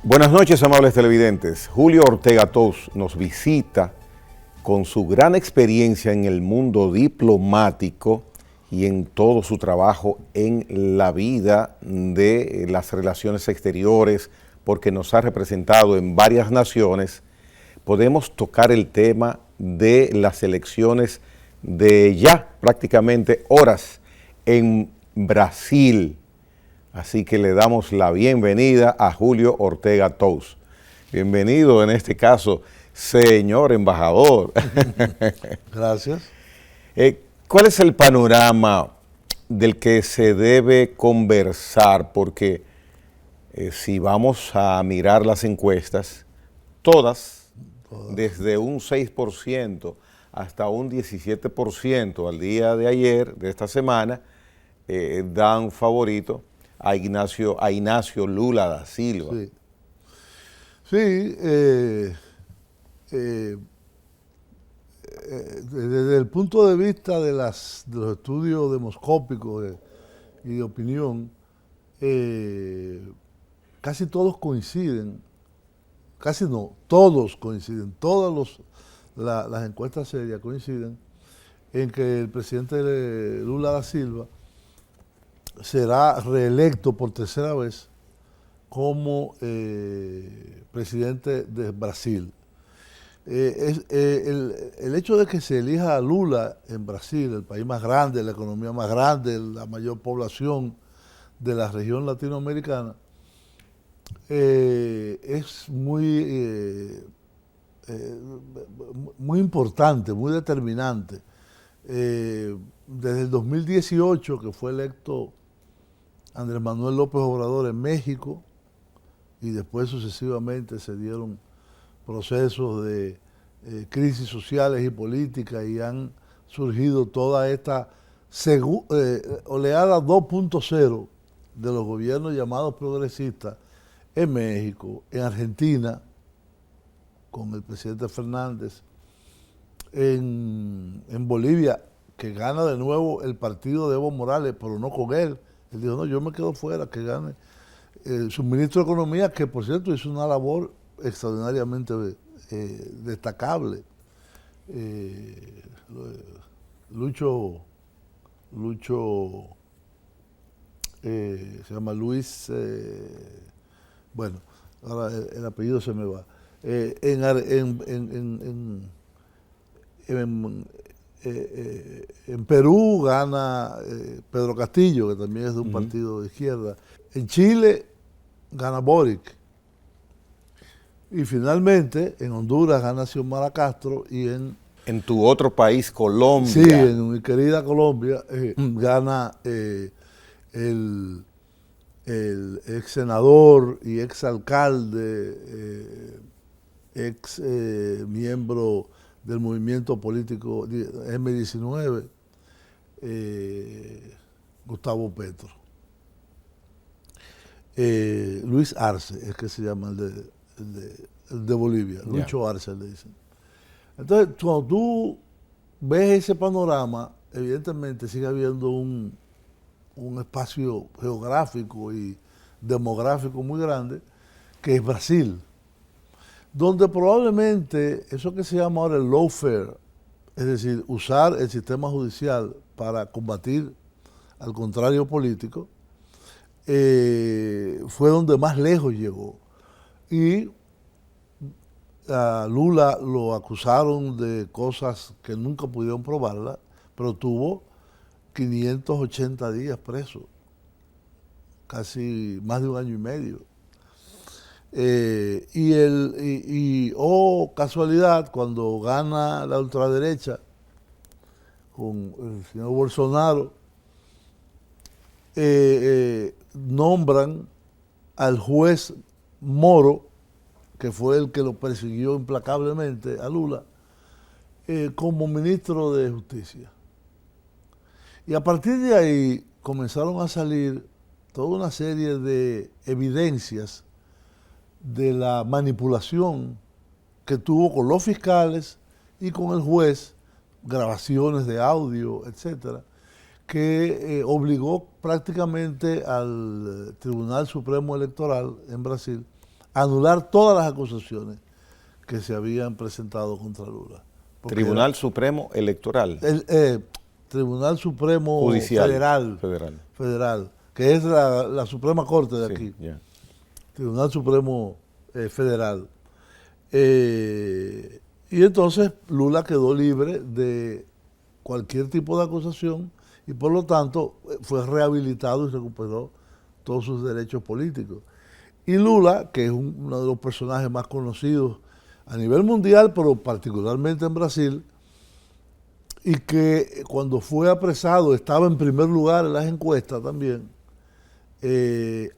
Buenas noches, amables televidentes. Julio Ortega Tous nos visita con su gran experiencia en el mundo diplomático y en todo su trabajo en la vida de las relaciones exteriores, porque nos ha representado en varias naciones. Podemos tocar el tema de las elecciones de ya prácticamente horas en Brasil. Así que le damos la bienvenida a Julio Ortega Tous. Bienvenido en este caso, señor embajador. Gracias. ¿Cuál es el panorama del que se debe conversar? Porque si vamos a mirar las encuestas, todas, desde un 6% hasta un 17% al día de ayer, de esta semana, dan favorito a Inácio Lula da Silva. Sí, desde el punto de vista de los estudios demoscópicos y de opinión, casi todos coinciden, casi no, todos coinciden, las encuestas serias coinciden en que el presidente Lula da Silva será reelecto por tercera vez como presidente de Brasil. El hecho de que se elija a Lula en Brasil, el país más grande, la economía más grande, la mayor población de la región latinoamericana, es muy importante, muy determinante. Desde el 2018, que fue electo Andrés Manuel López Obrador en México, y después sucesivamente se dieron procesos de crisis sociales y políticas y han surgido toda esta oleada 2.0 de los gobiernos llamados progresistas en México, en Argentina, con el presidente Fernández, en Bolivia, que gana de nuevo el partido de Evo Morales, pero no con él. Él dijo, no, yo me quedo fuera, que gane su ministro de Economía, que por cierto hizo una labor extraordinariamente destacable. Lucho, se llama Luis, bueno, ahora el apellido se me va. En Perú gana Pedro Castillo, que también es de un partido de izquierda. En Chile gana Boric. Y finalmente en Honduras gana Xiomara Castro y en tu otro país, Colombia. Sí, en mi querida Colombia gana el ex senador y ex alcalde, ex miembro del movimiento político M19, Gustavo Petro. Luis Arce es que se llama el de Bolivia, Lucho Arce le dicen. Entonces, cuando tú ves ese panorama, evidentemente sigue habiendo un espacio geográfico y demográfico muy grande, que es Brasil, donde probablemente eso que se llama ahora el lawfare, es decir, usar el sistema judicial para combatir al contrario político, fue donde más lejos llegó. Y a Lula lo acusaron de cosas que nunca pudieron probarla, pero tuvo 580 días preso, casi más de un año y medio. Casualidad, cuando gana la ultraderecha con el señor Bolsonaro, nombran al juez Moro, que fue el que lo persiguió implacablemente a Lula, como ministro de Justicia. Y a partir de ahí comenzaron a salir toda una serie de evidencias de la manipulación que tuvo con los fiscales y con el juez, grabaciones de audio, etcétera, que obligó prácticamente al Tribunal Supremo Electoral en Brasil anular todas las acusaciones que se habían presentado contra Lula. Tribunal Supremo Electoral. Tribunal Supremo Judicial, Federal, que es la Suprema Corte de aquí. Yeah. Tribunal Supremo Federal. Y entonces Lula quedó libre de cualquier tipo de acusación y por lo tanto fue rehabilitado y recuperó todos sus derechos políticos. Y Lula, que es uno de los personajes más conocidos a nivel mundial, pero particularmente en Brasil, y que cuando fue apresado estaba en primer lugar en las encuestas también,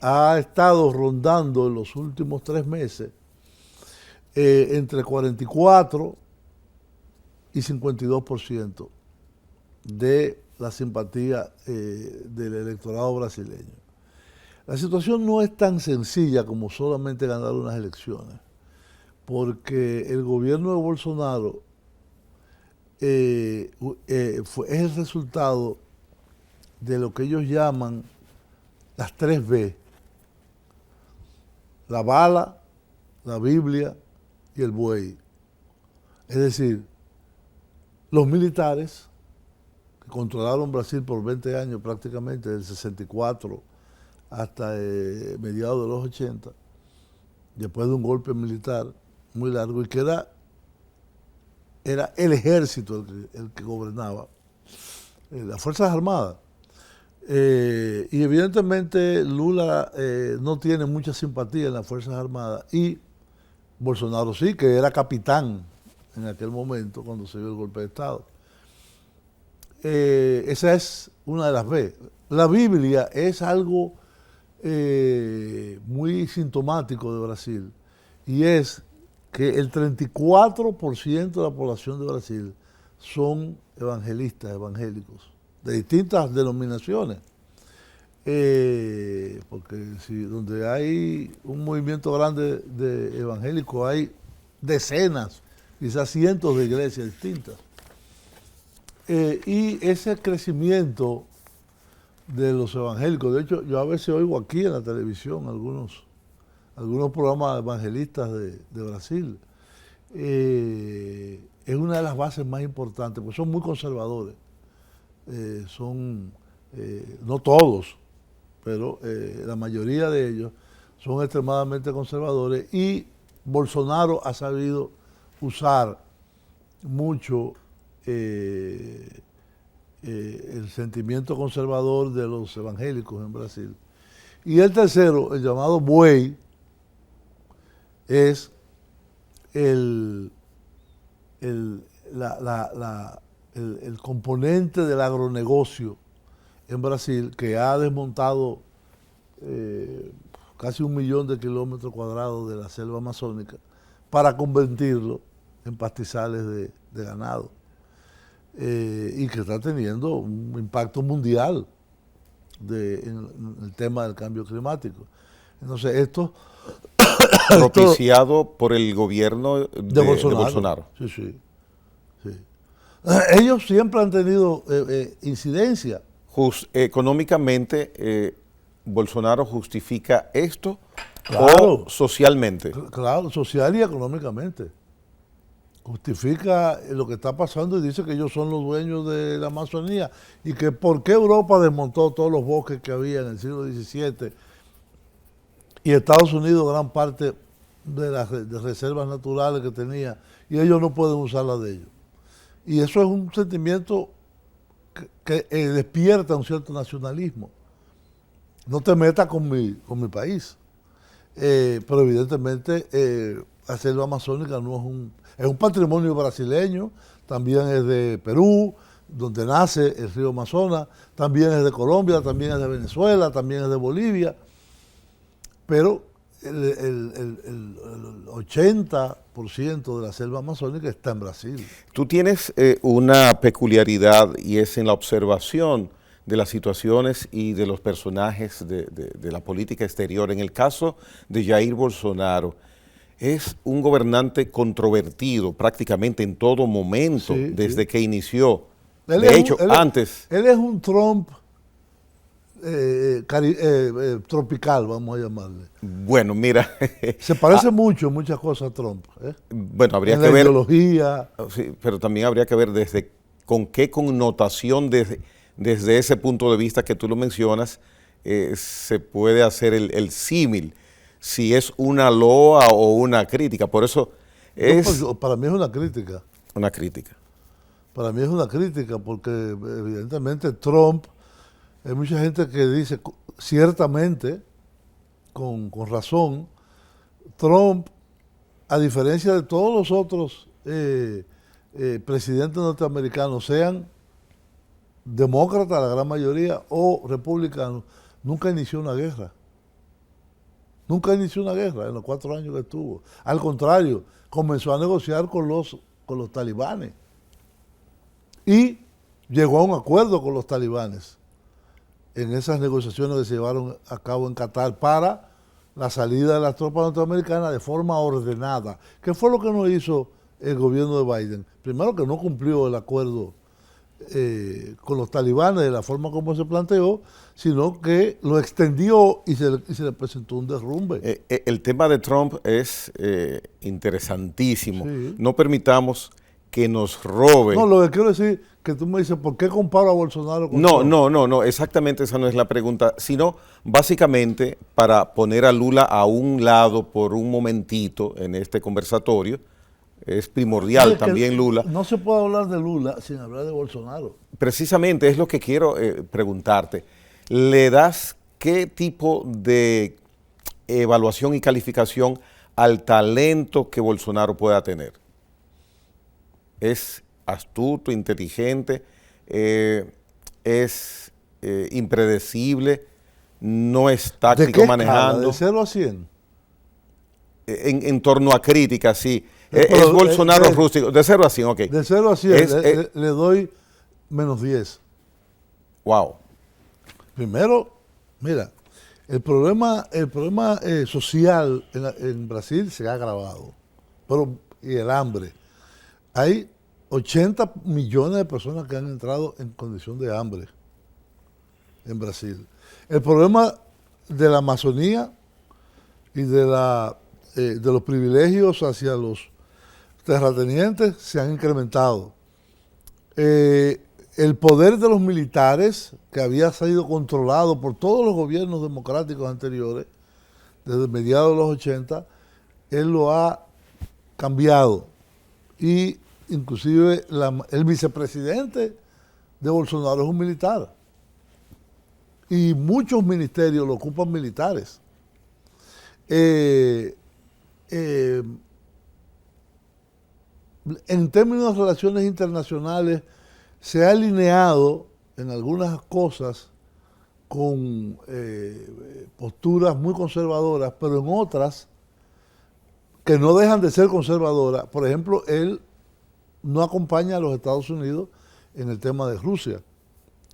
ha estado rondando en los últimos 3 meses entre 44 y 52% de la simpatía del electorado brasileño. La situación no es tan sencilla como solamente ganar unas elecciones, porque el gobierno de Bolsonaro es el resultado de lo que ellos llaman las 3 B: la bala, la Biblia y el buey. Es decir, los militares que controlaron Brasil por 20 años prácticamente, del 64 hasta mediados de los 80, después de un golpe militar muy largo, y que era el ejército el que gobernaba, las Fuerzas Armadas. Y evidentemente Lula no tiene mucha simpatía en las Fuerzas Armadas, y Bolsonaro sí, que era capitán en aquel momento cuando se dio el golpe de Estado. Esa es una de las B. La Biblia es algo muy sintomático de Brasil, y es que el 34% de la población de Brasil son evangélicos, de distintas denominaciones. Porque si donde hay un movimiento grande de evangélicos, hay decenas, quizás cientos de iglesias distintas. Y ese crecimiento de los evangélicos, de hecho yo a veces oigo aquí en la televisión algunos programas evangelistas de Brasil, es una de las bases más importantes, porque son muy conservadores, no todos, pero la mayoría de ellos son extremadamente conservadores, y Bolsonaro ha sabido usar mucho el sentimiento conservador de los evangélicos en Brasil. Y el tercero, el llamado buey, es el componente del agronegocio en Brasil, que ha desmontado casi 1 millón de kilómetros cuadrados de la selva amazónica para convertirlo en pastizales de ganado, y que está teniendo un impacto mundial en el tema del cambio climático. Entonces esto propiciado por el gobierno de Bolsonaro. Sí. Ellos siempre han tenido incidencia. Económicamente, ¿Bolsonaro justifica esto, claro, o socialmente? Claro, social y económicamente. Justifica lo que está pasando y dice que ellos son los dueños de la Amazonía, y que por qué Europa desmontó todos los bosques que había en el siglo XVII y Estados Unidos gran parte de las reservas naturales que tenía, y ellos no pueden usarlas de ellos. Y eso es un sentimiento que despierta un cierto nacionalismo. No te metas con mi país. Pero evidentemente la selva amazónica no es un patrimonio brasileño, también es de Perú, donde nace el río Amazonas, también es de Colombia, también es de Venezuela, también es de Bolivia, pero el 80% de la selva amazónica está en Brasil. Tú tienes una peculiaridad, y es en la observación de las situaciones y de los personajes de la política exterior. En el caso de Jair Bolsonaro, es un gobernante controvertido prácticamente en todo momento, sí, desde que inició. Él es un Trump tropical, vamos a llamarle. Bueno, mira. Se parece mucho en muchas cosas a Trump. Bueno, habría en que la ver. Ideología. Sí, pero también habría que ver desde con qué connotación desde ese punto de vista que tú lo mencionas se puede hacer el símil, si es una loa o una crítica. Por eso es Para mí es una crítica. una crítica. Para mí es una crítica porque evidentemente Trump, hay mucha gente que dice ciertamente, con razón, Trump, a diferencia de todos los otros presidentes norteamericanos, sean demócratas la gran mayoría o republicanos, nunca inició una guerra. Nunca inició una guerra en los 4 años que estuvo. Al contrario, comenzó a negociar con los talibanes. Y llegó a un acuerdo con los talibanes en esas negociaciones que se llevaron a cabo en Qatar para la salida de las tropas norteamericanas de forma ordenada. ¿Qué fue lo que no hizo el gobierno de Biden? Primero, que no cumplió el acuerdo con los talibanes de la forma como se planteó, sino que lo extendió y se le presentó un derrumbe. El tema de Trump es interesantísimo. Sí. No permitamos que nos robe. No, lo que quiero decir, que tú me dices, ¿por qué comparo a Bolsonaro con Trump? No, exactamente esa no es la pregunta, sino básicamente para poner a Lula a un lado por un momentito en este conversatorio. Es primordial Es que también Lula. No se puede hablar de Lula sin hablar de Bolsonaro. Precisamente es lo que quiero preguntarte. ¿Le das qué tipo de evaluación y calificación al talento que Bolsonaro pueda tener? ¿Es astuto, inteligente, es impredecible, no es táctico ¿De qué manejando? ¿De 0 a 100? En torno a críticas, sí. Pero, es Bolsonaro rústico, de 0 a 100, ok. De 0 a 100 le doy menos 10. Wow. Primero, mira, el problema social en Brasil se ha agravado, y el hambre. Hay 80 millones de personas que han entrado en condición de hambre en Brasil. El problema de la Amazonía y de los privilegios hacia los terratenientes se han incrementado. El poder de los militares, que había sido controlado por todos los gobiernos democráticos anteriores, desde mediados de los 80, él lo ha cambiado. Y inclusive el vicepresidente de Bolsonaro es un militar. Y muchos ministerios lo ocupan militares. En términos de relaciones internacionales, se ha alineado en algunas cosas con posturas muy conservadoras, pero en otras que no dejan de ser conservadoras. Por ejemplo, él no acompaña a los Estados Unidos en el tema de Rusia.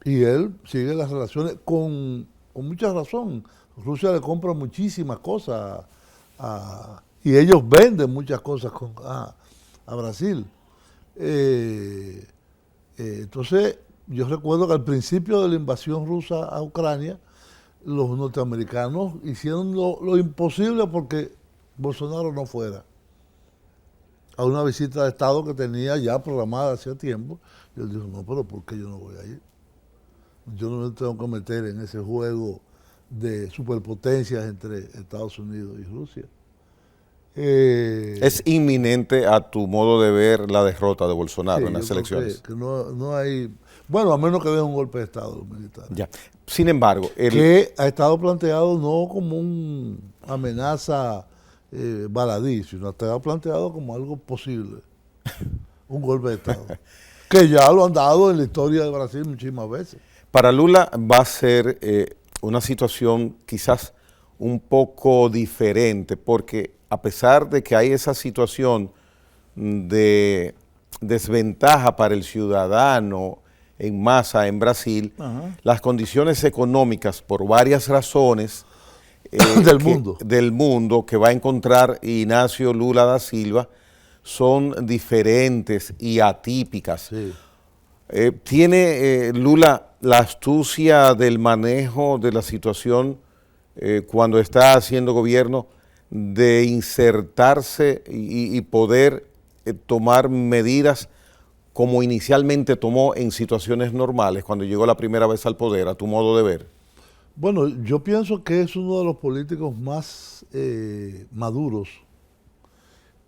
Y él sigue las relaciones con mucha razón. Rusia le compra muchísimas cosas y ellos venden muchas cosas a Brasil. Entonces, yo recuerdo que al principio de la invasión rusa a Ucrania, los norteamericanos hicieron lo imposible porque Bolsonaro no fuera a una visita de Estado que tenía ya programada hacía tiempo. Y él dijo, no, pero ¿por qué yo no voy a ir? Yo no me tengo que meter en ese juego de superpotencias entre Estados Unidos y Rusia. ¿Es inminente a tu modo de ver la derrota de Bolsonaro en las elecciones? Que no hay, bueno, a menos que den un golpe de Estado los militares. Ya. Sin embargo, que ha estado planteado no como una amenaza baladí, sino ha estado planteado como algo posible, un golpe de Estado, que ya lo han dado en la historia de Brasil muchísimas veces. Para Lula va a ser una situación quizás un poco diferente, porque a pesar de que hay esa situación de desventaja para el ciudadano en masa en Brasil, las condiciones económicas, por varias razones del mundo que va a encontrar Ignacio Lula da Silva, son diferentes y atípicas. Sí. ¿Tiene Lula la astucia del manejo de la situación cuando está haciendo gobierno de insertarse y poder tomar medidas como inicialmente tomó en situaciones normales cuando llegó la primera vez al poder, a tu modo de ver? Bueno, yo pienso que es uno de los políticos más maduros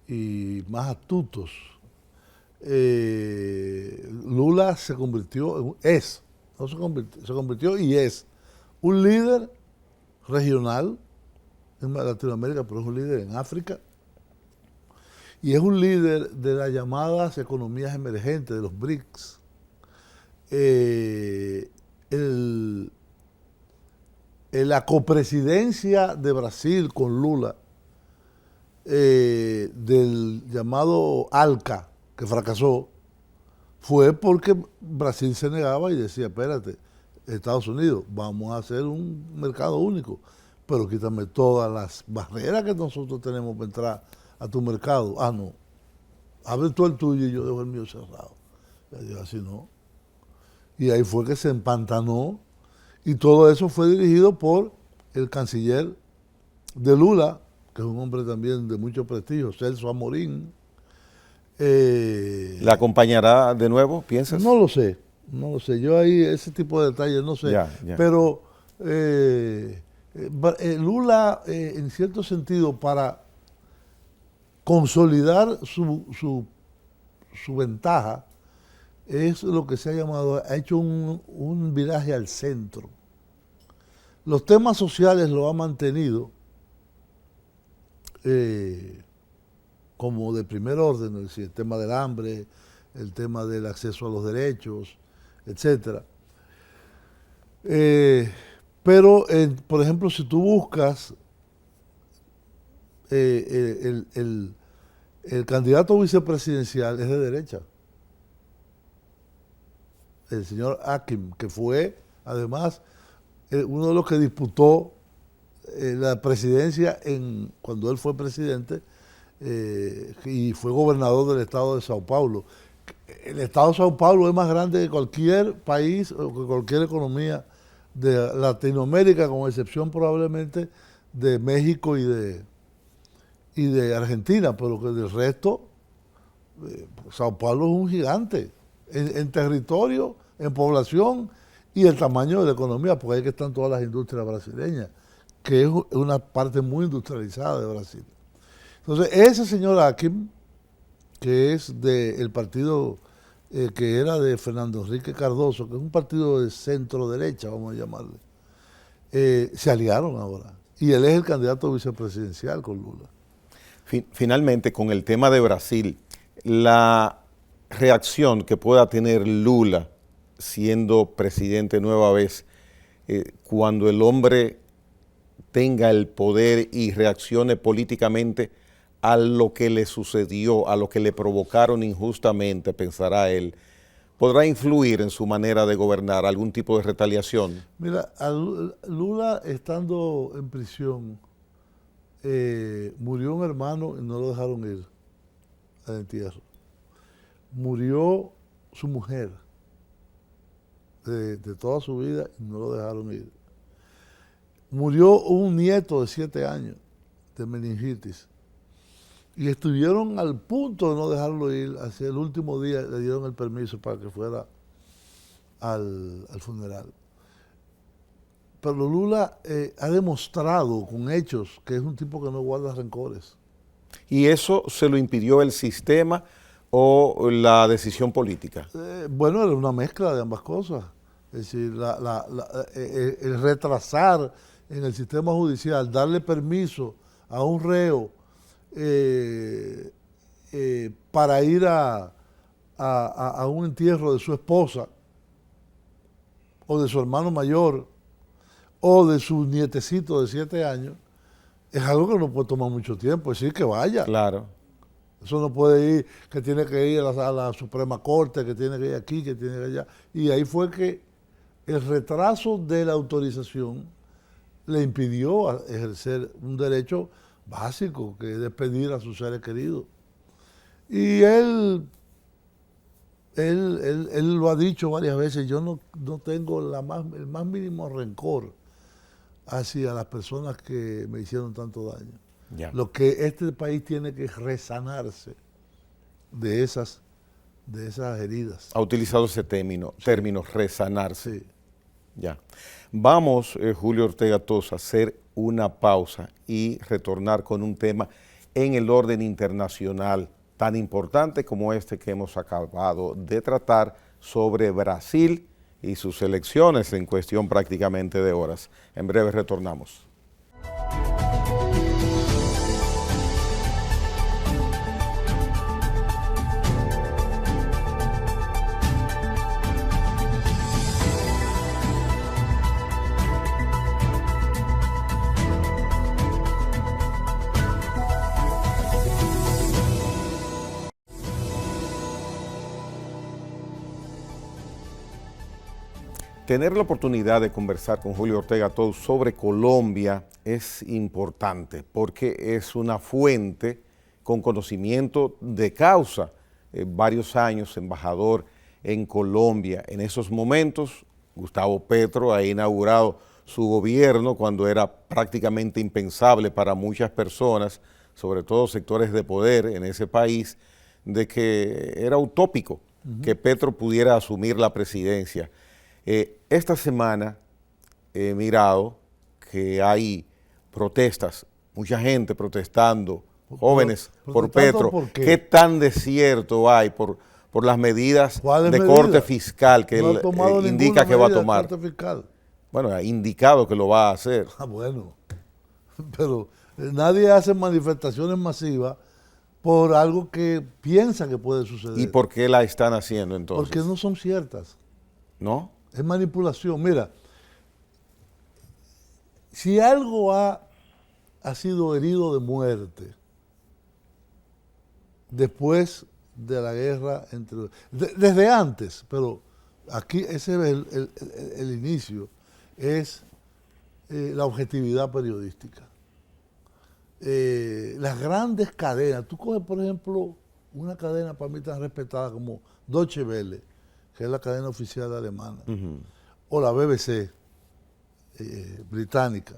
y más astutos. Lula se convirtió, no se convirtió y es un líder regional en Latinoamérica, pero es un líder en África y es un líder de las llamadas economías emergentes, de los BRICS. La copresidencia de Brasil con Lula, del llamado ALCA, que fracasó, fue porque Brasil se negaba y decía, espérate, Estados Unidos, vamos a hacer un mercado único, pero quítame todas las barreras que nosotros tenemos para entrar a tu mercado. Ah, no, abre tú el tuyo y yo dejo el mío cerrado. Y yo, así no. Y ahí fue que se empantanó, y todo eso fue dirigido por el canciller de Lula, que es un hombre también de mucho prestigio, Celso Amorín. ¿La acompañará de nuevo, piensas? No lo sé, no lo sé. Yo ahí ese tipo de detalles no sé. Ya. Pero Lula, en cierto sentido, para consolidar su ventaja, es lo que se ha llamado, ha hecho un viraje al centro. Los temas sociales lo ha mantenido como de primer orden, es decir, el tema del hambre, el tema del acceso a los derechos, etc. Pero, por ejemplo, si tú buscas el candidato vicepresidencial es de derecha, el señor Akim, que fue además uno de los que disputó la presidencia cuando él fue presidente y fue gobernador del estado de Sao Paulo. El estado de Sao Paulo es más grande que cualquier país o que cualquier economía de Latinoamérica, con excepción probablemente de México y de Argentina, pero que del resto, Sao Paulo es un gigante en territorio, en población y el tamaño de la economía, porque ahí que están todas las industrias brasileñas, que es una parte muy industrializada de Brasil. Entonces, ese señor Akim, que es del partido que era de Fernando Enrique Cardoso, que es un partido de centro-derecha, vamos a llamarle, se aliaron ahora. Y él es el candidato vicepresidencial con Lula. Finalmente, con el tema de Brasil, la reacción que pueda tener Lula siendo presidente nueva vez, cuando el hombre tenga el poder y reaccione políticamente a lo que le sucedió, a lo que le provocaron injustamente, pensará él, ¿podrá influir en su manera de gobernar algún tipo de retaliación? Mira, a Lula estando en prisión, murió un hermano y no lo dejaron ir al entierro. Murió su mujer de toda su vida y no lo dejaron ir. Murió un nieto de 7 años de meningitis y estuvieron al punto de no dejarlo ir. Hacia el último día le dieron el permiso para que fuera al funeral. Pero Lula ha demostrado con hechos que es un tipo que no guarda rencores. ¿Y eso se lo impidió el sistema o la decisión política? Bueno, era una mezcla de ambas cosas. Es decir, el retrasar en el sistema judicial, darle permiso a un reo para ir a un entierro de su esposa o de su hermano mayor o de su nietecito de 7 años, es algo que no puede tomar mucho tiempo, es decir, que vaya. Claro. Eso no puede ir, que tiene que ir a la Suprema Corte, que tiene que ir aquí, que tiene que ir allá. Y ahí fue que el retraso de la autorización le impidió ejercer un derecho básico, que es despedir a sus seres queridos. Y él Él lo ha dicho varias veces, yo no tengo el más mínimo rencor hacia las personas que me hicieron tanto daño. Ya. Lo que este país tiene que resanarse de esas heridas. Ha utilizado ese término, resanarse. Sí. Ya. Vamos, Julio Ortega Toz, a hacer una pausa y retornar con un tema en el orden internacional tan importante como este que hemos acabado de tratar sobre Brasil y sus elecciones en cuestión prácticamente de horas. En breve retornamos. Tener la oportunidad de conversar con Julio Ortega Toz sobre Colombia es importante porque es una fuente con conocimiento de causa. Varios años embajador en Colombia. En esos momentos, Gustavo Petro ha inaugurado su gobierno cuando era prácticamente impensable para muchas personas, sobre todo sectores de poder en ese país, de que era utópico que Petro pudiera asumir la presidencia. Esta semana he mirado que hay protestas, mucha gente protestando, jóvenes por Petro. ¿Por qué? ¿Qué tan desierto hay por las medidas de ¿Cuáles corte medidas? fiscal que No ha él tomado indica ninguna que va a medida de tomar? corte fiscal. Bueno, ha indicado que lo va a hacer. Ah, bueno, pero nadie hace manifestaciones masivas por algo que piensa que puede suceder. ¿Y por qué la están haciendo entonces? Porque no son ciertas. ¿No? Es manipulación. Mira, si algo ha sido herido de muerte después de la guerra desde antes, pero aquí ese es el inicio, es la objetividad periodística. Las grandes cadenas, tú coges por ejemplo una cadena para mí tan respetada como Deutsche Welle, que es la cadena oficial alemana, o la BBC británica.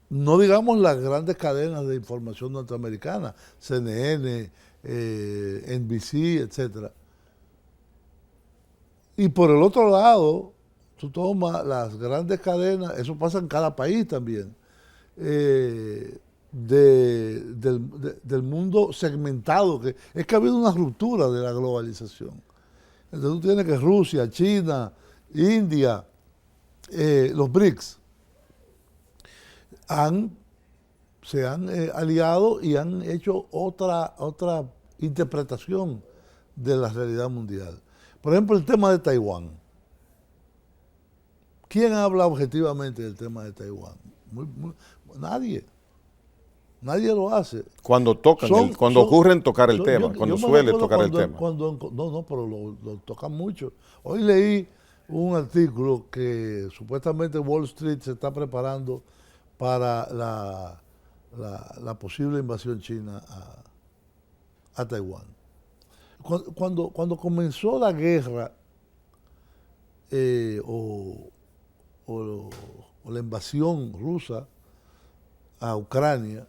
No digamos las grandes cadenas de información norteamericana, CNN, NBC, etc. Y por el otro lado, tú tomas las grandes cadenas, eso pasa en cada país también, del mundo segmentado, que es que ha habido una ruptura de la globalización. Entonces tú tienes que Rusia, China, India, los BRICS, se han aliado y han hecho otra interpretación de la realidad mundial. Por ejemplo, el tema de Taiwán. ¿Quién habla objetivamente del tema de Taiwán? Nadie. Nadie lo hace. Cuando ocurren tocar el tema, cuando suele tocar el tema. No, pero lo tocan mucho. Hoy leí un artículo que supuestamente Wall Street se está preparando para la posible invasión china a Taiwán. Cuando comenzó la guerra o la invasión rusa a Ucrania,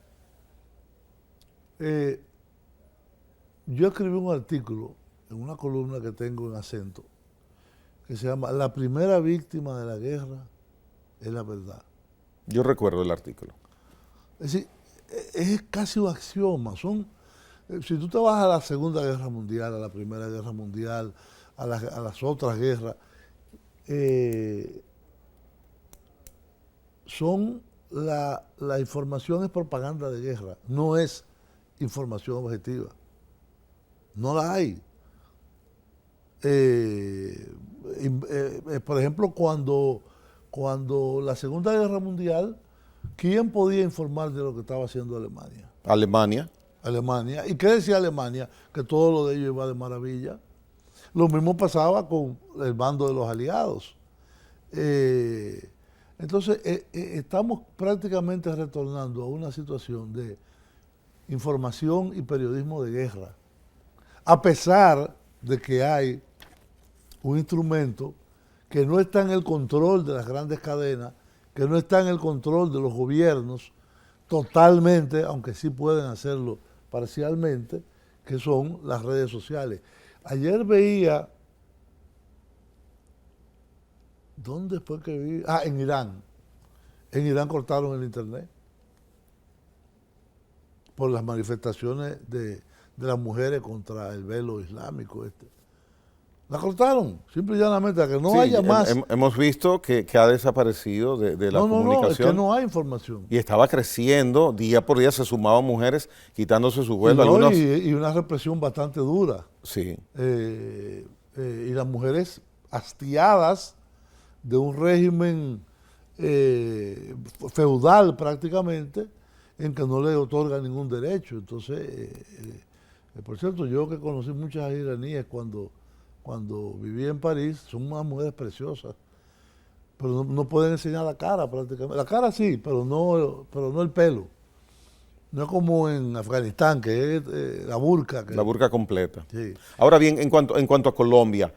yo escribí un artículo en una columna que tengo en Acento que se llama La primera víctima de la guerra es la verdad. Yo recuerdo el artículo. Es decir, es casi un axioma. Si tú te vas a la Segunda Guerra Mundial, a la Primera Guerra Mundial, a las otras guerras, la información es propaganda de guerra, no es información objetiva. No la hay. Por ejemplo, cuando la Segunda Guerra Mundial, ¿quién podía informar de lo que estaba haciendo Alemania? Alemania. ¿Y qué decía Alemania? Que todo lo de ellos iba de maravilla. Lo mismo pasaba con el bando de los aliados. Entonces, estamos prácticamente retornando a una situación de información y periodismo de guerra. a pesar de que hay un instrumento que no está en el control de las grandes cadenas, que no está en el control de los gobiernos totalmente, aunque sí pueden hacerlo parcialmente, que son las redes sociales. Ayer veía, ¿dónde fue que vi? Ah, en Irán. En Irán cortaron el internet por las manifestaciones de las mujeres contra el velo islámico. La cortaron, simple y llanamente, que no haya más. Hemos visto que ha desaparecido de la comunicación. No, es que no hay información. Y estaba creciendo, día por día se sumaban mujeres quitándose su vuelo. Y una represión bastante dura. Sí. Y las mujeres hastiadas de un régimen feudal prácticamente, en que no le otorga ningún derecho. Entonces, por cierto, yo que conocí muchas iraníes cuando viví en París, son unas mujeres preciosas, pero no pueden enseñar la cara prácticamente. La cara sí, pero no el pelo. No es como en Afganistán, que es la burka. La burka completa. Sí. Ahora bien, en cuanto a Colombia,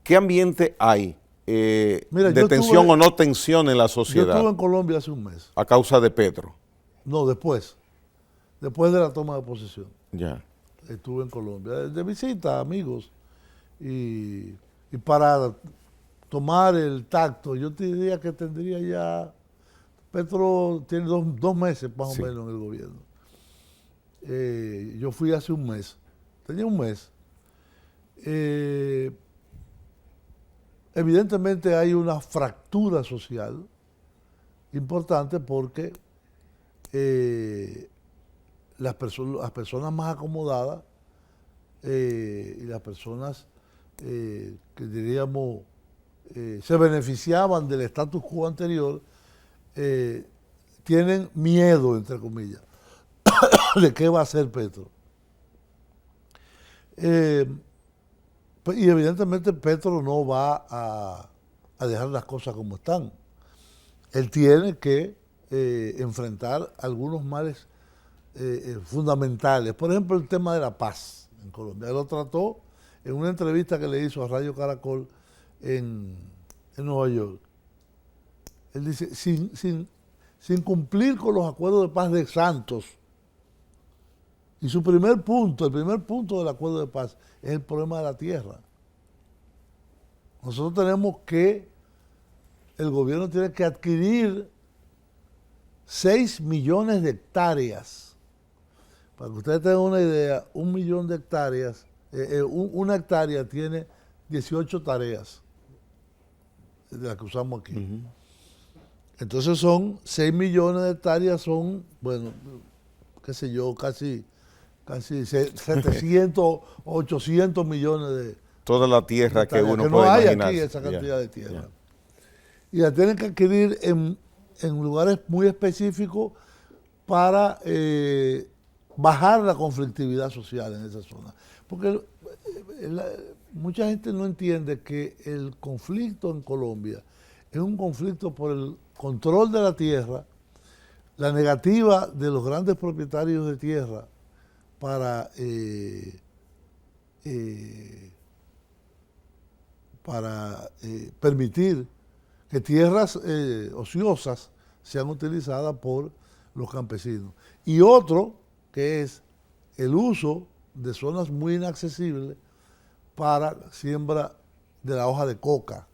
¿qué ambiente hay de tensión o no tensión en la sociedad? Yo estuve en Colombia hace un mes. A causa de Petro. No, después de la toma de posesión. Ya. Estuve en Colombia, de visita, amigos. Y para tomar el tacto, yo te diría que tendría ya, Petro tiene dos meses más o menos en el gobierno. Yo fui hace un mes, tenía un mes. Evidentemente hay una fractura social importante porque las personas más acomodadas y las personas que diríamos se beneficiaban del status quo anterior, tienen miedo, entre comillas, de qué va a hacer Petro. Y evidentemente Petro no va a dejar las cosas como están. Él tiene que enfrentar algunos males fundamentales. Por ejemplo, el tema de la paz en Colombia. Él lo trató en una entrevista que le hizo a Radio Caracol en Nueva York. Él dice, sin cumplir con los acuerdos de paz de Santos, y el primer punto del acuerdo de paz es el problema de la tierra. Nosotros tenemos el gobierno tiene que adquirir 6 millones de hectáreas. Para que ustedes tengan una idea, 1 millón de hectáreas, una hectárea tiene 18 tareas de las que usamos aquí. Uh-huh. Entonces son 6 millones de hectáreas, son, bueno, qué sé yo, casi 700, 800 millones de... Toda la tierra que uno que puede no hay imaginar. Aquí esa cantidad de tierra. Y la tienen que adquirir en lugares muy específicos para bajar la conflictividad social en esa zona. Porque mucha gente no entiende que el conflicto en Colombia es un conflicto por el control de la tierra, la negativa de los grandes propietarios de tierra para permitir que tierras ociosas sean utilizadas por los campesinos. Y otro, que es el uso de zonas muy inaccesibles para siembra de la hoja de coca.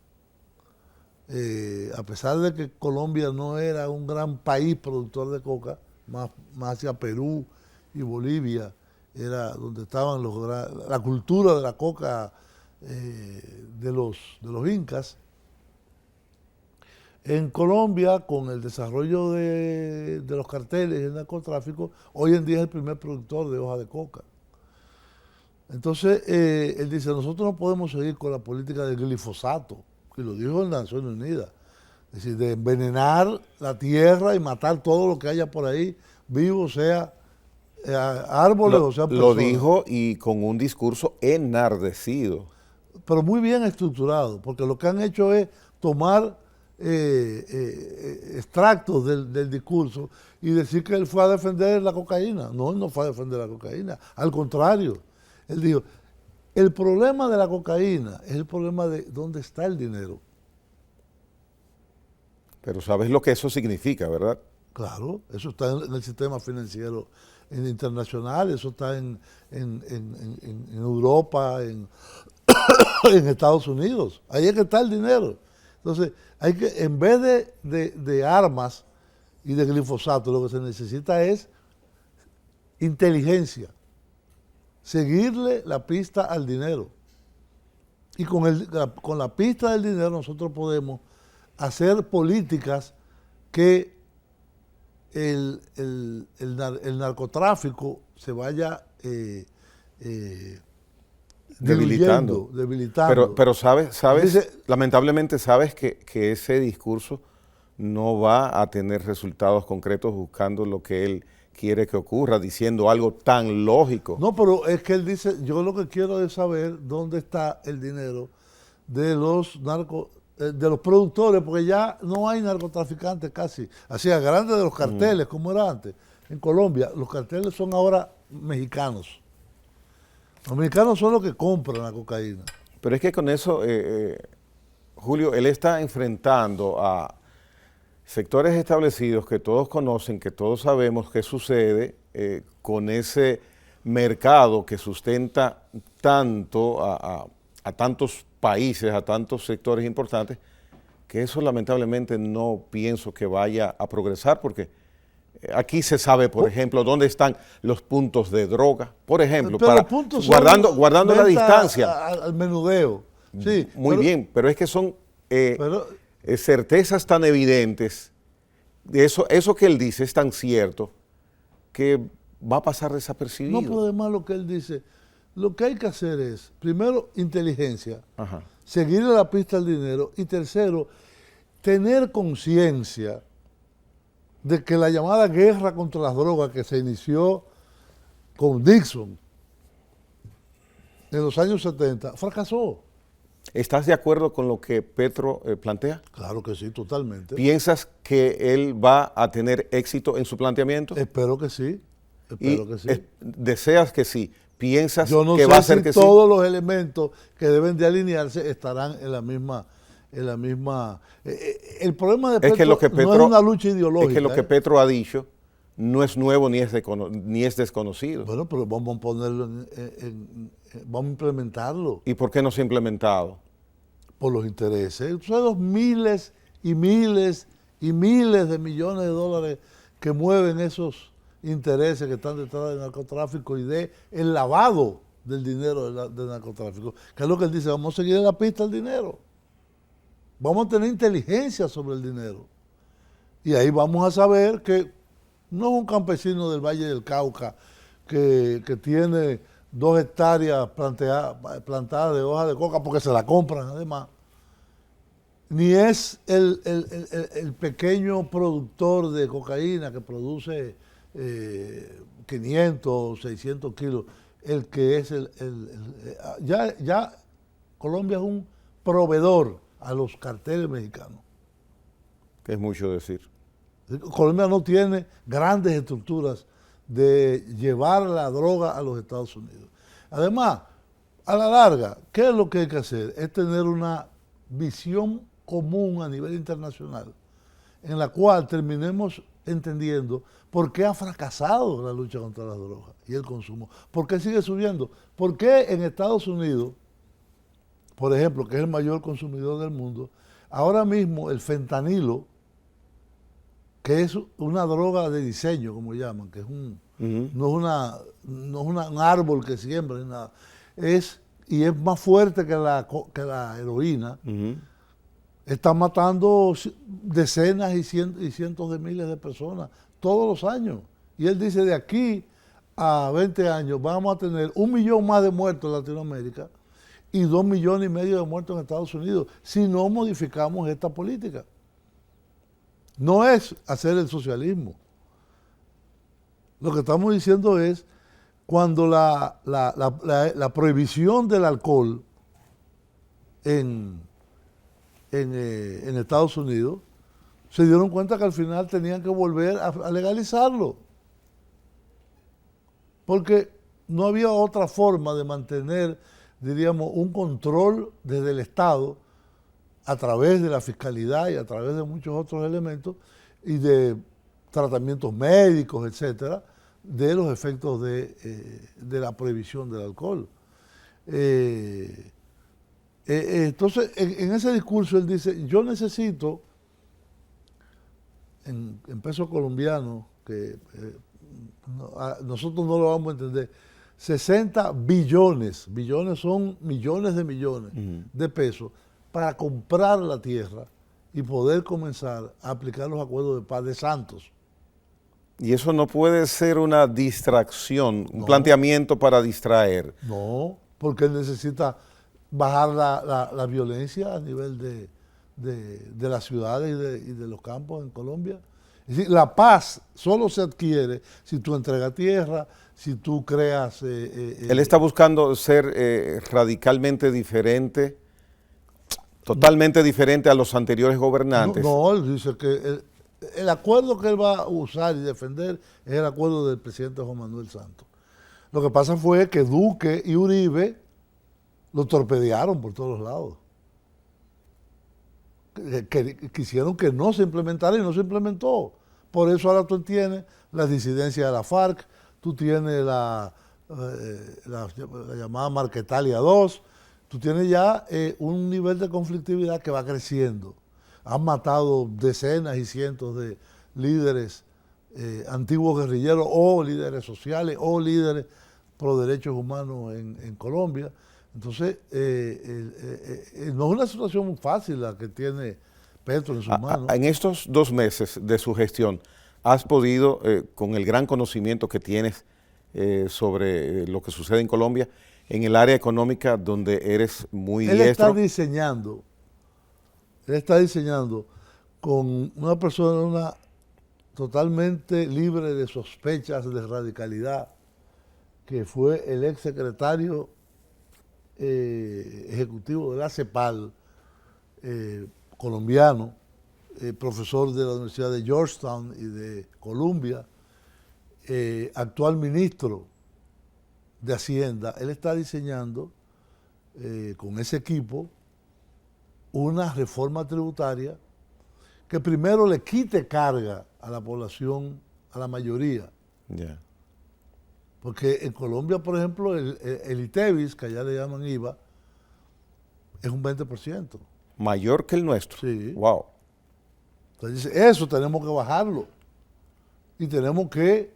A pesar de que Colombia no era un gran país productor de coca, más hacia Perú y Bolivia, era donde estaban la cultura de la coca de los incas. En Colombia, con el desarrollo de los carteles y el narcotráfico, hoy en día es el primer productor de hoja de coca. Entonces, él dice, nosotros no podemos seguir con la política del glifosato, que lo dijo en Naciones Unidas, es decir, de envenenar la tierra y matar todo lo que haya por ahí, vivo, sea árboles o sea personas. Lo dijo y con un discurso enardecido. Pero muy bien estructurado, porque lo que han hecho es tomar extractos del discurso y decir que él fue a defender la cocaína. No, él no fue a defender la cocaína. Al contrario, Él dijo, el problema de la cocaína es el problema de dónde está el dinero. Pero sabes lo que eso significa, ¿verdad? Claro, eso está en el sistema financiero internacional, eso está en Europa, en Estados Unidos. Ahí es que está el dinero. Entonces, hay que, en vez de armas y de glifosato, lo que se necesita es inteligencia, seguirle la pista al dinero. Y con la pista del dinero nosotros podemos hacer políticas que el narcotráfico se vaya Debilitando. debilitando. Pero sabes, Dice, lamentablemente sabes que ese discurso no va a tener resultados concretos buscando lo que él quiere que ocurra, diciendo algo tan lógico. no, pero es que él dice, yo lo que quiero es saber dónde está el dinero de los de los productores, porque ya no hay narcotraficantes casi, así a grandes de los carteles, como era antes. En Colombia, los carteles son ahora mexicanos. Los mexicanos son los que compran la cocaína. Pero es que con eso, Julio, él está enfrentando a sectores establecidos que todos conocen, que todos sabemos qué sucede con ese mercado que sustenta tanto a tantos países, a tantos sectores importantes, que eso lamentablemente no pienso que vaya a progresar, porque aquí se sabe, por ejemplo, dónde están los puntos de droga, por ejemplo, para, guardando la distancia. Al menudeo. Sí, muy bien, pero es que son certezas tan evidentes, de eso que él dice es tan cierto, que va a pasar desapercibido. No, pero además lo que él dice, lo que hay que hacer es, primero, inteligencia, seguirle la pista al dinero, y tercero, tener conciencia de que la llamada guerra contra las drogas que se inició con Nixon en los años 70 fracasó. ¿Estás de acuerdo con lo que Petro plantea? Claro que sí, totalmente. ¿Piensas que él va a tener éxito en su planteamiento? Espero que sí. Espero que sí. ¿Deseas que sí? ¿Piensas Yo no que sé va a ser si que sí? todos los elementos que deben de alinearse estarán en la misma. El problema de Petro, no es una lucha ideológica. Es que lo que Petro ha dicho no es nuevo ni es desconocido. Bueno, pero vamos a ponerlo, vamos a implementarlo. ¿Y por qué no se ha implementado? Por los intereses. Son los miles y miles y miles de millones de dólares que mueven esos intereses que están detrás del narcotráfico y del lavado del dinero del narcotráfico. Que es lo que él dice, vamos a seguir en la pista del dinero. Vamos a tener inteligencia sobre el dinero. Y ahí vamos a saber que no es un campesino del Valle del Cauca que tiene 2 hectáreas plantadas de hoja de coca porque se la compran además. Ni es el pequeño productor de cocaína que produce 500 o 600 kilos, el que es ya Colombia es un proveedor a los carteles mexicanos. Que es mucho decir. Colombia no tiene grandes estructuras de llevar la droga a los Estados Unidos. Además, a la larga, ¿qué es lo que hay que hacer? Es tener una visión común a nivel internacional en la cual terminemos entendiendo por qué ha fracasado la lucha contra las drogas y el consumo. ¿Por qué sigue subiendo? ¿Por qué en Estados Unidos, por ejemplo, que es el mayor consumidor del mundo, ahora mismo el fentanilo, que es una droga de diseño, como llaman, que es no es un árbol que siembra ni nada, y es más fuerte que la heroína, está matando decenas y cientos de miles de personas todos los años. Y él dice, de aquí a 20 años vamos a tener 1 millón más de muertos en Latinoamérica y 2,5 millones de muertos en Estados Unidos si no modificamos esta política. No es hacer el socialismo. Lo que estamos diciendo es cuando la prohibición del alcohol en Estados Unidos, se dieron cuenta que al final tenían que volver a legalizarlo. Porque no había otra forma de mantener, diríamos, un control desde el Estado a través de la fiscalidad y a través de muchos otros elementos y de tratamientos médicos, etcétera, de los efectos de la prohibición del alcohol. Entonces, en ese discurso él dice, yo necesito, en pesos colombianos, que nosotros no lo vamos a entender, 60 billones, billones son millones de millones de pesos, para comprar la tierra y poder comenzar a aplicar los acuerdos de paz de Santos. Y eso no puede ser una distracción, un planteamiento para distraer. No, porque él necesita bajar la violencia a nivel de las ciudades y de los campos en Colombia. Es decir, la paz solo se adquiere si tú entregas tierra, si tú creas... Él está buscando ser radicalmente diferente, totalmente diferente a los anteriores gobernantes. No, él dice que el acuerdo que él va a usar y defender es el acuerdo del presidente Juan Manuel Santos. Lo que pasa fue que Duque y Uribe lo torpedearon por todos lados. Quisieron que no se implementara y no se implementó. Por eso ahora tú tienes las disidencias de la FARC, tú tienes la llamada Marquetalia 2, tú tienes ya un nivel de conflictividad que va creciendo. Han matado decenas y cientos de líderes antiguos guerrilleros o líderes sociales o líderes pro derechos humanos en Colombia. Entonces, no es una situación muy fácil la que tiene Petro en sus manos. En estos 2 meses de su gestión, ¿has podido, con el gran conocimiento que tienes sobre lo que sucede en Colombia, en el área económica donde eres muy diestro? Él está diseñando con una persona totalmente libre de sospechas de radicalidad, que fue el ex secretario ejecutivo de la CEPAL, colombiano, profesor de la Universidad de Georgetown y de Columbia, actual ministro de Hacienda. Él está diseñando con ese equipo una reforma tributaria que primero le quite carga a la población, a la mayoría. Yeah. Porque en Colombia, por ejemplo, el ITEVIS, que allá le llaman IVA, es un 20%. ¿Mayor que el nuestro? Sí. Wow. Entonces dice, eso tenemos que bajarlo y tenemos que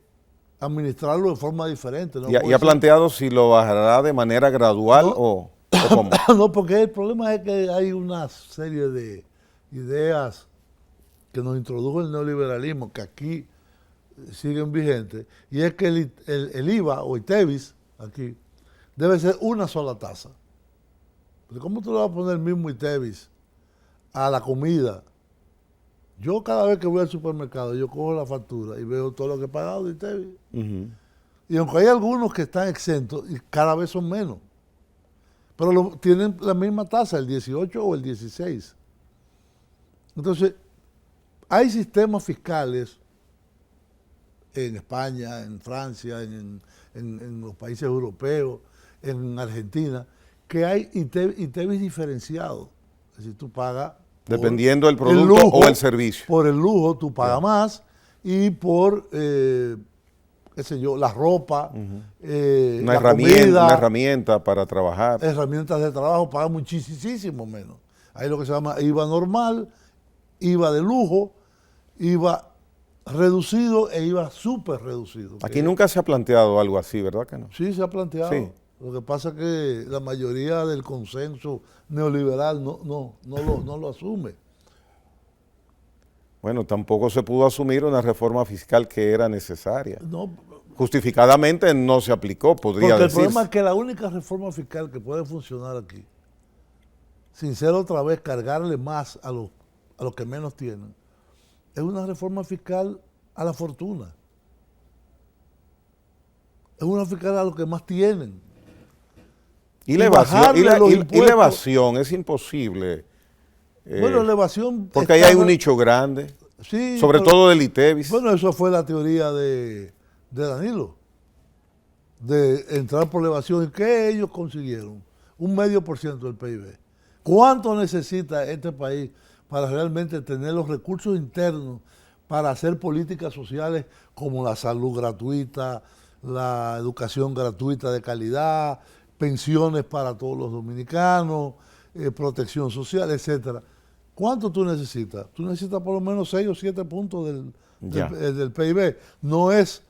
administrarlo de forma diferente. ¿No? ¿Y ha planteado si lo bajará de manera gradual o cómo? No, porque el problema es que hay una serie de ideas que nos introdujo el neoliberalismo, que aquí siguen vigentes, y es que el IVA o ITEVIS aquí debe ser una sola tasa. Pero ¿cómo tú le vas a poner el mismo ITEVIS a la comida? Yo cada vez que voy al supermercado, yo cojo la factura y veo todo lo que he pagado de ITEVIS. Y aunque hay algunos que están exentos, y cada vez son menos, pero tienen la misma tasa, el 18 o el 16. Entonces, hay sistemas fiscales en España, en Francia, en los países europeos, en Argentina, que hay ITEVIS diferenciados. Es decir, tú pagas... Dependiendo del producto o el servicio. Por el lujo tú pagas más y por, qué sé yo, la ropa, una comida, herramienta para trabajar. Herramientas de trabajo pagas muchísimo menos. Hay lo que se llama IVA normal, IVA de lujo, IVA reducido e IVA súper reducido. Aquí nunca se ha planteado algo así, ¿verdad que no? Sí, se ha planteado. Sí. Lo que pasa es que la mayoría del consenso neoliberal no lo asume. Bueno, tampoco se pudo asumir una reforma fiscal que era necesaria. No, justificadamente no se aplicó, podría decirse. El problema es que la única reforma fiscal que puede funcionar aquí, sin ser otra vez cargarle más a los que menos tienen, es una reforma fiscal a la fortuna. Es una fiscal a los que más tienen. Y la evasión es imposible. Bueno, la evasión... Porque ahí hay un nicho grande, sí, sobre todo del ITEVIS. Bueno, eso fue la teoría de Danilo. de entrar por elevación. ¿Y qué ellos consiguieron? 0,5% del PIB. ¿Cuánto necesita este país para realmente tener los recursos internos para hacer políticas sociales como la salud gratuita, la educación gratuita de calidad, pensiones para todos los dominicanos, protección social, etcétera? ¿Cuánto tú necesitas? Tú necesitas por lo menos 6 o 7 puntos del PIB. No es,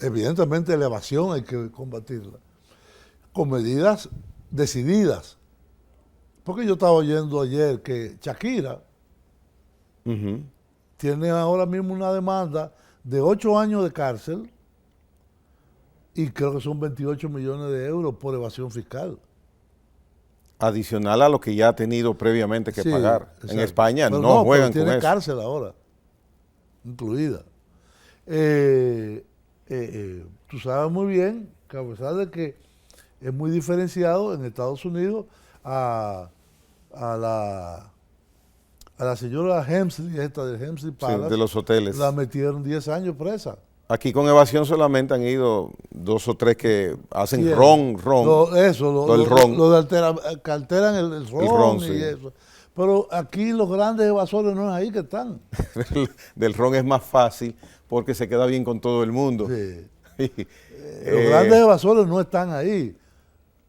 evidentemente, elevación, hay que combatirla, con medidas decididas. Porque yo estaba oyendo ayer que Shakira tiene ahora mismo una demanda de 8 años de cárcel y creo que son 28 millones de euros por evasión fiscal. Adicional a lo que ya ha tenido previamente que pagar. Exacto. En España pero no juegan pero con eso. Tiene cárcel ahora, incluida. Tú sabes muy bien que a pesar de que es muy diferenciado en Estados Unidos a la señora Hemsley, esta de Hemsley Palace, sí, de los hoteles. La metieron 10 años presa. Aquí con evasión solamente han ido 2 o 3 que hacen Sí, ron. Lo que alteran el ron sí. y eso. Pero aquí los grandes evasores no es ahí que están. Del ron es más fácil porque se queda bien con todo el mundo. Sí. Los grandes evasores no están ahí.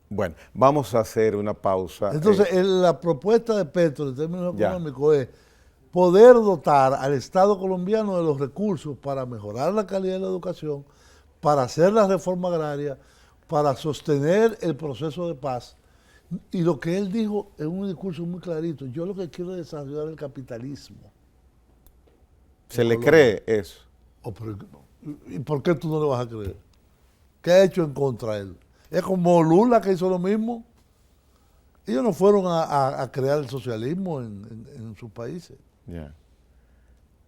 Bueno, vamos a hacer una pausa. Entonces, la propuesta de Petro en términos económicos es poder dotar al Estado colombiano de los recursos para mejorar la calidad de la educación, para hacer la reforma agraria, para sostener el proceso de paz. Y lo que él dijo en un discurso muy clarito, yo lo que quiero es desarrollar el capitalismo. ¿Se le cree eso? ¿Y por qué tú no le vas a creer? ¿Qué ha hecho en contra de él? Es como Lula, que hizo lo mismo. Ellos no fueron a crear el socialismo en sus países. Yeah.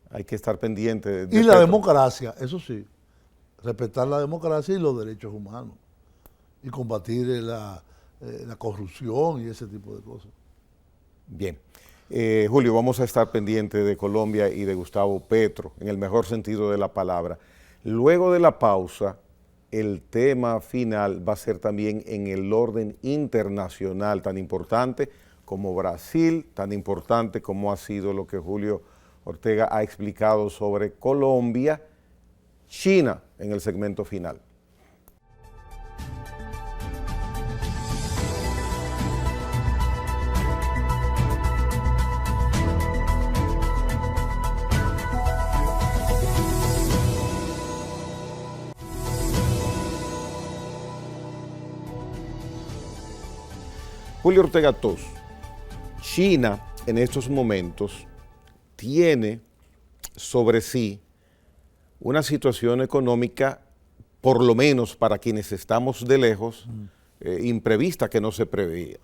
Hay que estar pendiente. Y la democracia, eso sí. Respetar la democracia y los derechos humanos. Y combatir la corrupción y ese tipo de cosas. Bien. Julio, vamos a estar pendientes de Colombia y de Gustavo Petro, en el mejor sentido de la palabra. Luego de la pausa, el tema final va a ser también en el orden internacional, tan importante como Brasil, tan importante como ha sido lo que Julio Ortega ha explicado sobre Colombia, China en el segmento final. Julio Ortega Tos, China en estos momentos tiene sobre sí una situación económica, por lo menos para quienes estamos de lejos, imprevista, que no se preveía.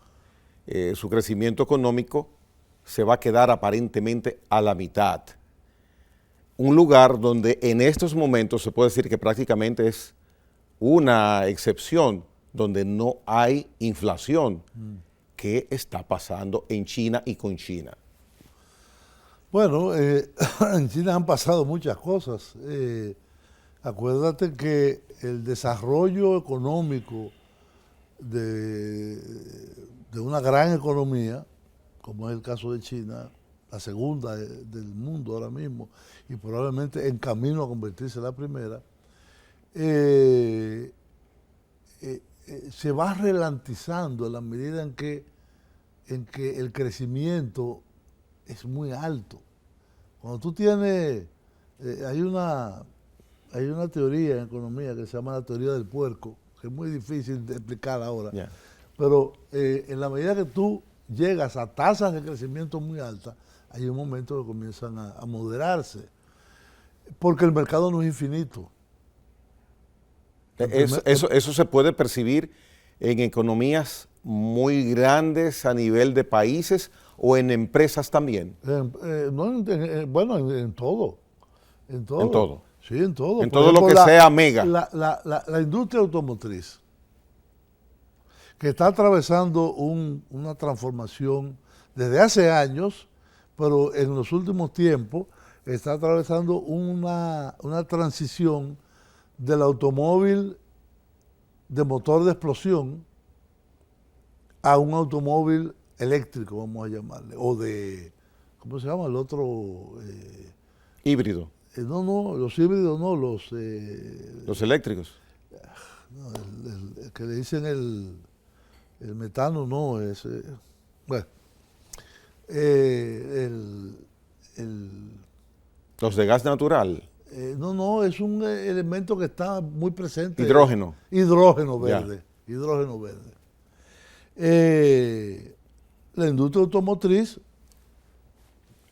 Su crecimiento económico se va a quedar aparentemente a la mitad. Un lugar donde en estos momentos se puede decir que prácticamente es una excepción, donde no hay inflación. ¿Qué está pasando en China y con China? Bueno, en China han pasado muchas cosas. Acuérdate que el desarrollo económico de una gran economía, como es el caso de China, la segunda del mundo ahora mismo, y probablemente en camino a convertirse en la primera, se va ralentizando en la medida en que el crecimiento es muy alto. Cuando tú tienes, hay una teoría en economía que se llama la teoría del puerco, que es muy difícil de explicar ahora, pero en la medida que tú llegas a tasas de crecimiento muy altas, hay un momento que comienzan a moderarse, porque el mercado no es infinito. Eso se puede percibir en economías muy grandes a nivel de países o en empresas también. Bueno, en todo. En todo. En todo. Sí, en todo. En todo lo que sea mega. La industria automotriz, que está atravesando una transformación desde hace años, pero en los últimos tiempos está atravesando una transición del automóvil de motor de explosión a un automóvil eléctrico, vamos a llamarle, o de, ¿cómo se llama el otro? Híbrido. No, los híbridos no, Los eléctricos. no, el que le dicen el metano, no, es, bueno, Los de gas natural. no, es un elemento que está muy presente. Hidrógeno. Hidrógeno verde. Ya. Hidrógeno verde. La industria automotriz,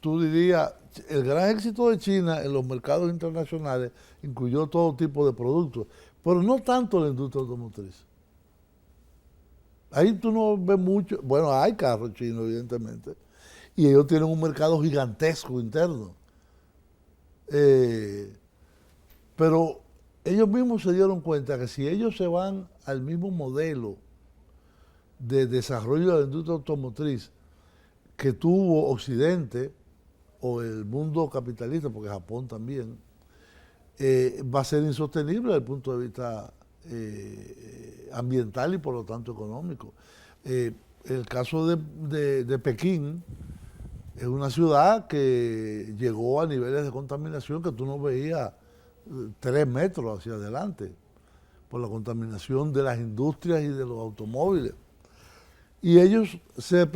tú dirías, el gran éxito de China en los mercados internacionales incluyó todo tipo de productos, pero no tanto la industria automotriz. Ahí tú no ves mucho, bueno, hay carros chinos, evidentemente, y ellos tienen un mercado gigantesco interno. Pero ellos mismos se dieron cuenta que si ellos se van al mismo modelo de desarrollo de la industria automotriz que tuvo Occidente o el mundo capitalista, porque Japón también, va a ser insostenible desde el punto de vista ambiental y por lo tanto económico. El caso de Pekín es una ciudad que llegó a niveles de contaminación que tú no veías 3 metros hacia adelante por la contaminación de las industrias y de los automóviles. Y ellos se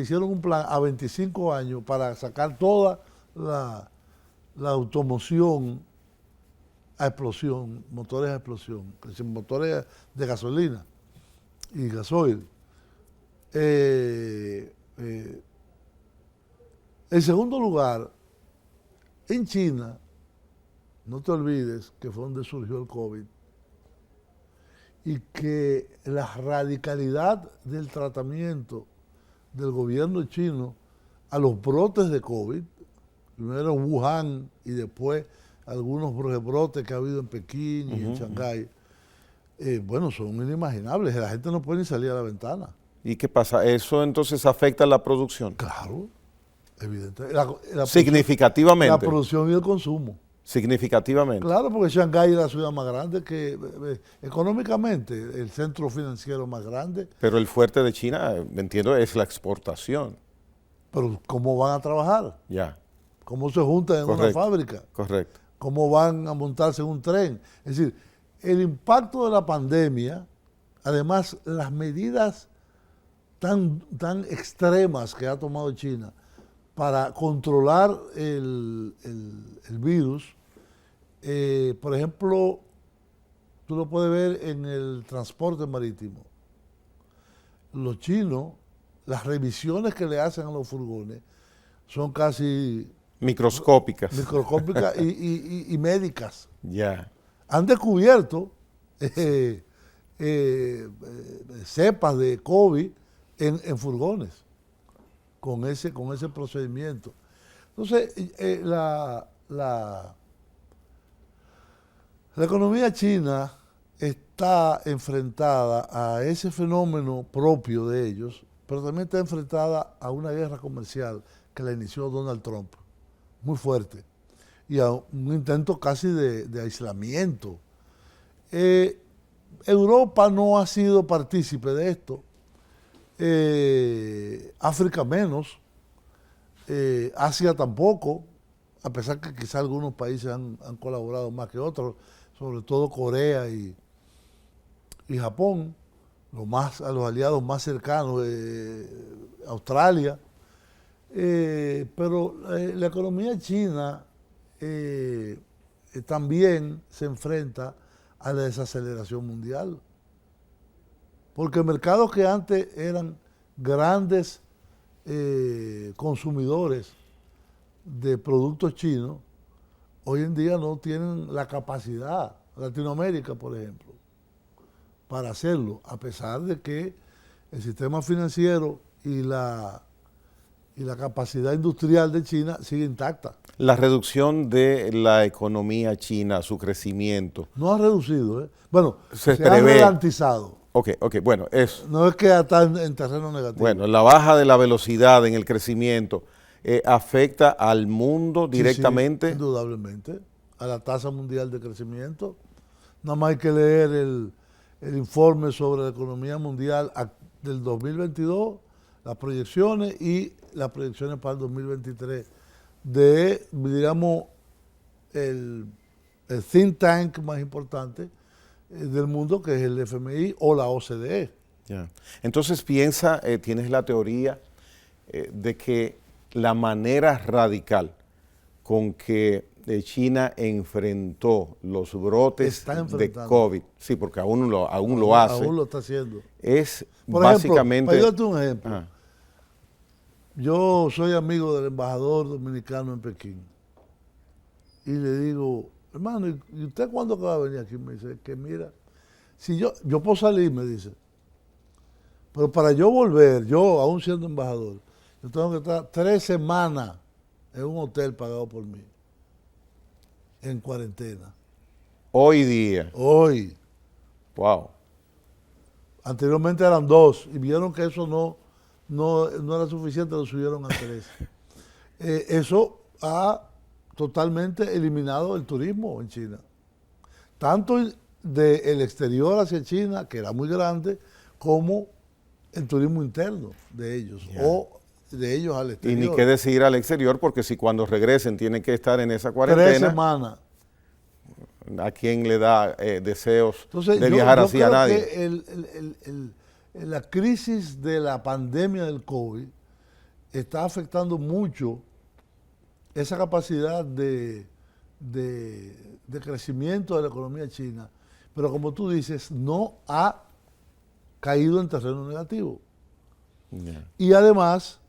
hicieron un plan a 25 años para sacar toda la automoción a explosión, motores a explosión, motores de gasolina y gasoil. En segundo lugar, en China, no te olvides que fue donde surgió el COVID y que la radicalidad del tratamiento del gobierno chino a los brotes de COVID, primero en Wuhan y después algunos rebrotes que ha habido en Pekín y en Shanghái, bueno, son inimaginables. La gente no puede ni salir a la ventana. ¿Y qué pasa? ¿Eso entonces afecta la producción? Claro, evidentemente. Significativamente. La producción y el consumo. Significativamente. Claro, porque Shanghái es la ciudad más grande, que económicamente el centro financiero más grande. Pero el fuerte de China, entiendo, es la exportación. Pero ¿cómo van a trabajar? Ya. ¿Cómo se juntan en una fábrica? Correcto. ¿Cómo van a montarse en un tren? Es decir, el impacto de la pandemia, además las medidas tan extremas que ha tomado China para controlar el virus, por ejemplo, tú lo puedes ver en el transporte marítimo. Los chinos, las revisiones que le hacen a los furgones son casi microscópicas y médicas. Ya. Han descubierto cepas de COVID en furgones con ese procedimiento. Entonces, la economía china está enfrentada a ese fenómeno propio de ellos, pero también está enfrentada a una guerra comercial que la inició Donald Trump, muy fuerte, y a un intento casi de aislamiento. Europa no ha sido partícipe de esto, África menos, Asia tampoco, a pesar que quizás algunos países han colaborado más que otros, sobre todo Corea y Japón, a los aliados más cercanos, Australia. Pero la economía china también se enfrenta a la desaceleración mundial. Porque mercados que antes eran grandes consumidores de productos chinos, hoy en día no tienen la capacidad, Latinoamérica por ejemplo, para hacerlo, a pesar de que el sistema financiero y la capacidad industrial de China sigue intacta. La reducción de la economía china, su crecimiento. No ha reducido, ¿eh? Bueno, se ha ralentizado. Ok, bueno, eso. No es que está en terreno negativo. Bueno, la baja de la velocidad en el crecimiento afecta al mundo directamente. Sí, indudablemente, a la tasa mundial de crecimiento. Nada más hay que leer el informe sobre la economía mundial del 2022, las proyecciones y las proyecciones para el 2023 de, digamos, el think tank más importante del mundo, que es el FMI o la OCDE. Ya. Entonces tienes la teoría de que la manera radical con que China enfrentó los brotes de COVID, sí, porque aún lo hace. Aún lo está haciendo. Es Por básicamente... ejemplo, para darte un ejemplo, yo soy amigo del embajador dominicano en Pekín y le digo, hermano, ¿y usted cuándo va a venir aquí? Me dice, que mira, si yo puedo salir, me dice, pero para yo volver, yo aún siendo embajador, yo tengo que estar 3 semanas en un hotel pagado por mí, en cuarentena. Hoy día. Hoy. Wow. Anteriormente eran 2 y vieron que eso no era suficiente, lo subieron a 3. Eso ha totalmente eliminado el turismo en China. Tanto del exterior hacia China, que era muy grande, como el turismo interno de ellos, o de ellos al exterior. Y ni qué decir al exterior, porque si cuando regresen tienen que estar en esa cuarentena. 3 semanas. ¿A quién le da deseos Entonces, de viajar así a creo nadie? Que la crisis de la pandemia del COVID está afectando mucho esa capacidad de crecimiento de la economía china, pero como tú dices, no ha caído en terreno negativo. Yeah. Y además,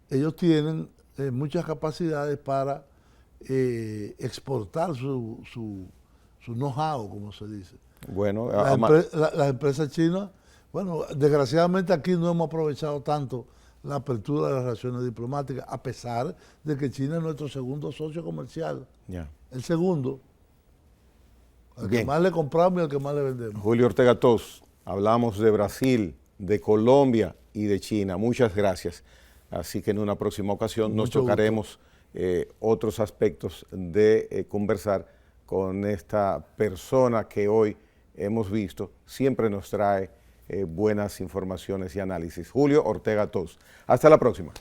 ellos tienen muchas capacidades para exportar su know-how, como se dice. Bueno, Las empresas chinas, bueno, desgraciadamente aquí no hemos aprovechado tanto la apertura de las relaciones diplomáticas, a pesar de que China es nuestro segundo socio comercial. Yeah. El segundo, al Bien. que más le compramos y al que más le vendemos. Julio Ortega Tos, hablamos de Brasil, de Colombia y de China. Muchas gracias. Así que en una próxima ocasión nos tocaremos otros aspectos de conversar con esta persona que hoy hemos visto, siempre nos trae buenas informaciones y análisis. Julio Ortega Tos. Hasta la próxima.